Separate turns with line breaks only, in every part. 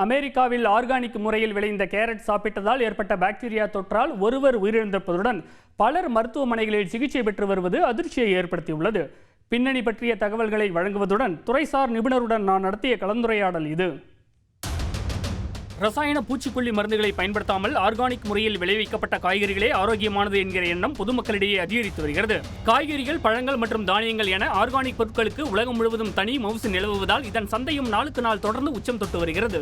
அமெரிக்காவில் ஆர்கானிக் முறையில் விளைந்த கேரட் சாப்பிட்டதால் ஏற்பட்ட பாக்டீரியா தொற்றால் ஒருவர் உயிரிழந்திருப்பதுடன் பலர் மருத்துவமனைகளில் சிகிச்சை பெற்று வருவது அதிர்ச்சியை ஏற்படுத்தியுள்ளது. பின்னணி பற்றிய தகவல்களை வழங்குவதுடன் துறைசார் நிபுணருடன் நான் நடத்திய கலந்துரையாடல் இது. ரசாயன பூச்சிக்கொல்லி மருந்துகளை பயன்படுத்தாமல் ஆர்கானிக் முறையில் விளைவிக்கப்பட்ட காய்கறிகளே ஆரோக்கியமானது என்கிற எண்ணம் பொதுமக்களிடையே அதிகரித்து வருகிறது. காய்கறிகள், பழங்கள் மற்றும் தானியங்கள் என ஆர்கானிக் பொருட்களுக்கு உலகம் முழுவதும் தனி மவுசு நிலவுவதால் இதன் சந்தையும் நாளுக்கு நாள் தொடர்ந்து உச்சம் தொட்டு வருகிறது.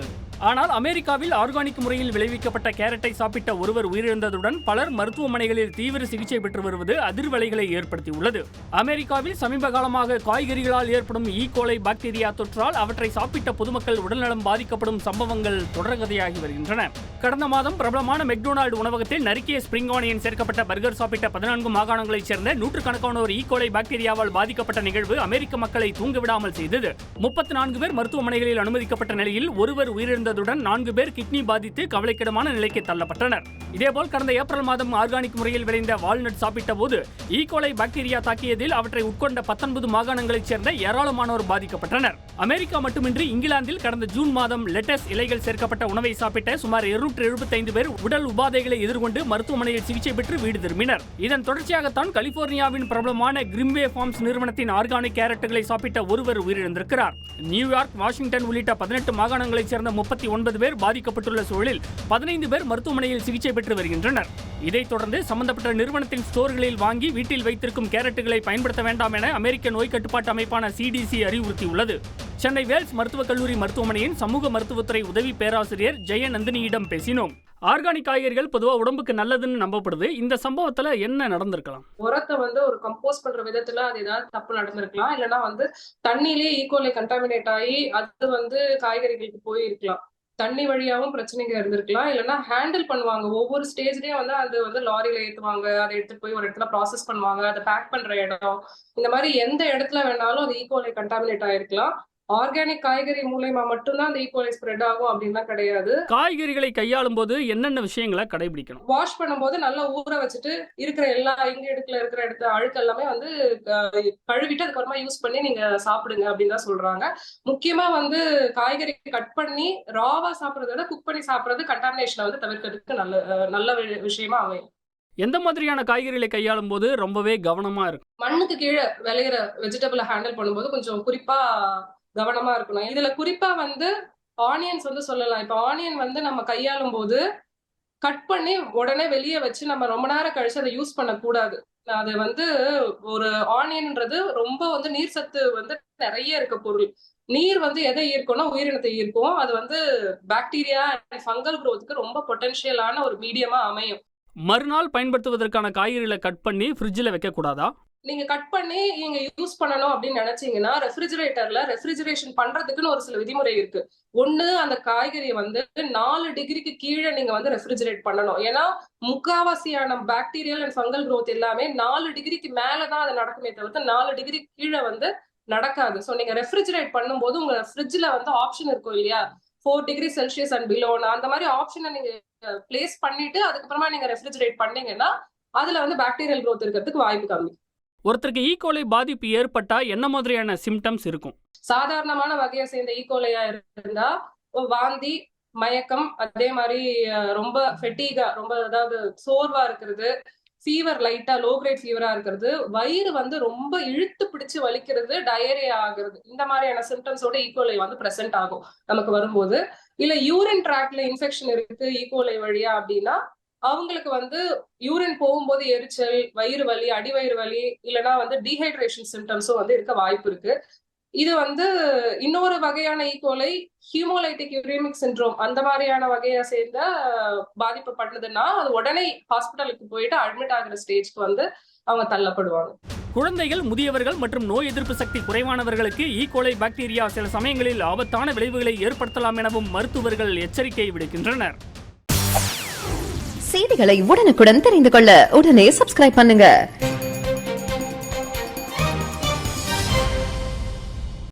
ஆனால் அமெரிக்காவில் ஆர்கானிக் முறையில் விளைவிக்கப்பட்ட கேரட்டை சாப்பிட்ட ஒருவர் உயிரிழந்ததுடன் பலர் மருத்துவமனைகளில் தீவிர சிகிச்சை பெற்று வருவது அதிர்வலைகளை ஏற்படுத்தியுள்ளது. அமெரிக்காவில் சமீப காலமாக காய்கறிகளால் ஏற்படும் ஈகோலை பாக்டீரியா தொற்றால் அவற்றை சாப்பிட்ட பொதுமக்கள் உடல்நலம் பாதிக்கப்படும் சம்பவங்கள் தொடர்கதையாகி வருகின்றன. கடந்த மாதம் பிரபலமான மெக்டொனால்டு உணவகத்தில் நறுக்கிய ஸ்பிரிங் ஆனியன் சேர்க்கப்பட்ட பர்கர் சாப்பிட்ட 14 மாகாணங்களைச் சேர்ந்த நூற்றுக்கணக்கானோர் ஈகோலை பாக்டீரியாவால் பாதிக்கப்பட்ட நிகழ்வு அமெரிக்க மக்களை தூங்கவிடாமல் செய்தது. 34 பேர் மருத்துவமனைகளில் அனுமதிக்கப்பட்ட நிலையில் ஒருவர் உயிரிழந்ததுடன் 4 பேர் கிட்னி பாதித்து கவலைக்கிடமான நிலைக்கு தள்ளப்பட்டனர். இதேபோல் கடந்த ஏப்ரல் மாதம் ஆர்கானிக் முறையில் விளைந்த வால்நட் சாப்பிட்ட போது ஈகோலை பாக்டீரியா தாக்கியதில் அவற்றை உட்கொண்ட 19 மாகாணங்களைச் சேர்ந்த ஏராளமானோர் பாதிக்கப்பட்டனர். அமெரிக்கா மட்டுமின்றி இங்கிலாந்தில் கடந்த ஜூன் மாதம் லெட்டஸ் இலைகள் சேர்க்கப்பட்ட உணவை சாப்பிட்ட சுமார் 275 பேர் உடல் உபாதைகளை எதிர்கொண்டு மருத்துவமனையில் சிகிச்சை பெற்று வீடு திரும்பினர். இதன் தொடர்ச்சியாகத்தான் கலிபோர்னியாவின் பிரபலமான கிரிம்வே ஃபார்ம்ஸ் நிறுவனத்தின் ஆர்கானிக் கேரட்டுகளை சாப்பிட்ட ஒருவர் உயிரிழந்திருக்கிறார். நியூயார்க், வாஷிங்டன் உள்ளிட்ட 18 மாகாணங்களைச் சேர்ந்த 39 பேர் பாதிக்கப்பட்டுள்ள சூழலில் 15 பேர் மருத்துவமனையில் சிகிச்சை பெற்று வருகின்றனர். இதைத் தொடர்ந்து சம்பந்தப்பட்ட நிறுவனத்தின் ஸ்டோர்களில் வாங்கி வீட்டில் வைத்திருக்கும் கேரட்டுகளை பயன்படுத்த வேண்டாம் என அமெரிக்க நோய் கட்டுப்பாட்டு அமைப்பான CDC அறிவுறுத்தியுள்ளது. சென்னை வேல்ஸ் மருத்துவக் கல்லூரி மருத்துவமனையின் சமூக மருத்துவத்துறை உதவி பேராசிரியர் ஜெயநந்தினியிடம் பேசினோம். ஆர்கானிக் காய்கறிகள் பொதுவாக உடம்புக்கு நல்லதுன்னு நம்பப்படுது. இந்த சம்பவத்துல என்ன நடந்திருக்கலாம்?
உரத்தை ஒரு கம்போஸ் பண்ற விதத்துல அது ஏதாவது தப்பு நடந்திருக்கலாம். இல்லைன்னா தண்ணியிலேயே ஈகோலை கண்டாமினேட் ஆகி அது காய்கறிகளுக்கு போயிருக்கலாம். தண்ணி வழியாவும் பிரச்சனைகள் இருந்திருக்கலாம். இல்லைன்னா ஹேண்டில் பண்ணுவாங்க, ஒவ்வொரு ஸ்டேஜ்லயும் அது லாரியில ஏத்துவாங்க, அதை எடுத்துட்டு போய் ஒரு இடத்துல ப்ராசஸ் பண்ணுவாங்க, அதை பேக் பண்ற இடம், இந்த மாதிரி எந்த இடத்துல வேணாலும் அது ஈகோலை கண்டாமினேட் ஆயிருக்கலாம். ஆர்கானிக் காய்கறி மூலமா மட்டும்தான் அந்த ஈகோலை ஸ்ப்ரெட் ஆகும் அப்படின்னா கிடையாது.
காய்கறிகளை கையாளும் போது என்னென்ன விஷயங்களை கடைபிடிக்கணும்?
வாஷ் பண்ணும்போது நல்லா ஊற வச்சுட்டு இருக்கிற எல்லா இன்கிரிடியன்ட்ல இருக்கிற இடத்துல அழுக்கு எல்லாமே கழுவிட்டு அதுக்கப்புறமா யூஸ் பண்ணி நீங்க சாப்பிடுங்க அப்படின்னு தான் சொல்றாங்க. முக்கியமா காய்கறி கட் பண்ணி ராவா சாப்பிடுறத விட குக் பண்ணி சாப்பிடுறது கண்டாமினேஷனை தவிர்க்கிறதுக்கு நல்ல விஷயமா அமையும்.
எந்த மாதிரியான காய்கறிகளை கையாளும் போது ரொம்பவே கவனமா இருக்கும்?
மண்ணுக்கு கீழே விளையிற வெஜிடபிளை ஹேண்டில் பண்ணும்போது கொஞ்சம் குறிப்பா கவனமா இருக்கணும். இதுல குறிப்பா ஆனியன்ஸ் சொல்லலாம். இப்ப ஆனியன் நம்ம கையாளும் போது கட் பண்ணி உடனே வெளியே வச்சு நம்ம ரொம்ப நேரம் கழிச்சு அதை யூஸ் பண்ணக்கூடாது. அது ஒரு ஆனியன்ன்றது ரொம்ப நீர் சத்து நிறைய இருக்க பொருள். நீர் எதை ஈர்க்கும்னா உயிரினத்தை ஈர்க்கும். அது பாக்டீரியா அண்ட் ஃபங்கல் குரோத்துக்கு ரொம்ப பொட்டன்ஷியலான ஒரு மீடியமா அமையும்.
மறுநாள் பயன்படுத்துவதற்கான காய்கறிகளை கட் பண்ணி ஃப்ரிட்ஜில் வைக்க கூடாதா?
நீங்க கட் பண்ணி நீங்க யூஸ் பண்ணணும் அப்படின்னு நினைச்சீங்கன்னா ரெஃப்ரிஜரேட்டர்ல ரெஃப்ரிஜரேஷன் பண்றதுக்குன்னு ஒரு சில விதிமுறை இருக்கு. ஒண்ணு, அந்த காய்கறியை 4 டிகிரிக்கு கீழே நீங்க ரெஃப்ரிஜரேட் பண்ணணும். ஏன்னா முக்காவாசியான பாக்டீரியல் அண்ட் ஃபங்கல் குரோத் எல்லாமே 4 டிகிரிக்கு மேலதான் அது நடக்குமே தவிர்த்து 4 டிகிரி கீழே நடக்காது. ஸோ நீங்க ரெஃப்ரிஜரேட் பண்ணும்போது உங்க ஃப்ரிட்ஜ்ல ஆப்ஷன் இருக்கும் இல்லையா, 4 டிகிரி செல்சியஸ் அண்ட் பிலோனா, அந்த மாதிரி ஆப்ஷனை நீங்க பிளேஸ் பண்ணிட்டு அதுக்கப்புறமா நீங்க ரெஃப்ரிஜரேட் பண்ணீங்கன்னா அதுல பாக்டீரியல் குரோத் இருக்கிறதுக்கு வாய்ப்பு கம்மி.
ஒருத்தருக்கு ஈகோலை பாதிப்பு ஏற்பட்டா என்ன மாதிரியான சிம்டம்ஸ் இருக்கும்?
சாதாரணமான வகையை சேர்ந்த ஈகோலையா இருந்தா வாந்தி, மயக்கம், அதே மாதிரி ரொம்ப ஃபெட்டிகா, ரொம்ப சோர்வா இருக்கிறது, ஃபீவர், லைட்டா லோ கிரேட் ஃபீவரா இருக்கிறது, வயிறு ரொம்ப இழுத்து பிடிச்சு வலிக்கிறது, டயரியா ஆகுறது, இந்த மாதிரியான சிம்டம்ஸோட ஈகோலை பிரசன்ட் ஆகும் நமக்கு வரும்போது. இல்ல யூரின் ட்ராக்ல இன்ஃபெக்ஷன் இருக்கு ஈகோலை வழியா அப்படின்னா அவங்களுக்கு யூரின் போகும்போது எரிச்சல், வயிறு வலி, அடிவயிறு வலி, இல்லைன்னா டீஹைட்ரேஷன் சிம்டம்ஸும் இருக்க வாய்ப்பு இருக்கு. இது இன்னொரு வகையான ஈகோலை ஹீமோலைட்டிக் யூரிமிக் சிண்ட்ரோம், அந்த மாதிரியான வகையை சேர்ந்த பாதிப்பு பண்ணதுன்னா அது உடனே ஹாஸ்பிட்டலுக்கு போயிட்டு அட்மிட் ஆகிற ஸ்டேஜ்க்கு அவங்க தள்ளப்படுவாங்க.
குழந்தைகள், முதியவர்கள் மற்றும் நோய் எதிர்ப்பு சக்தி குறைவானவர்களுக்கு ஈகோலை பாக்டீரியா சில சமயங்களில் ஆபத்தான விளைவுகளை ஏற்படுத்தலாம் எனவும் மருத்துவர்கள் எச்சரிக்கை விடுக்கின்றனர்.
செய்திகளை உடனுக்குடன் தெரிந்து கொள்ள உடனே சப்ஸ்கிரைப் பண்ணுங்க.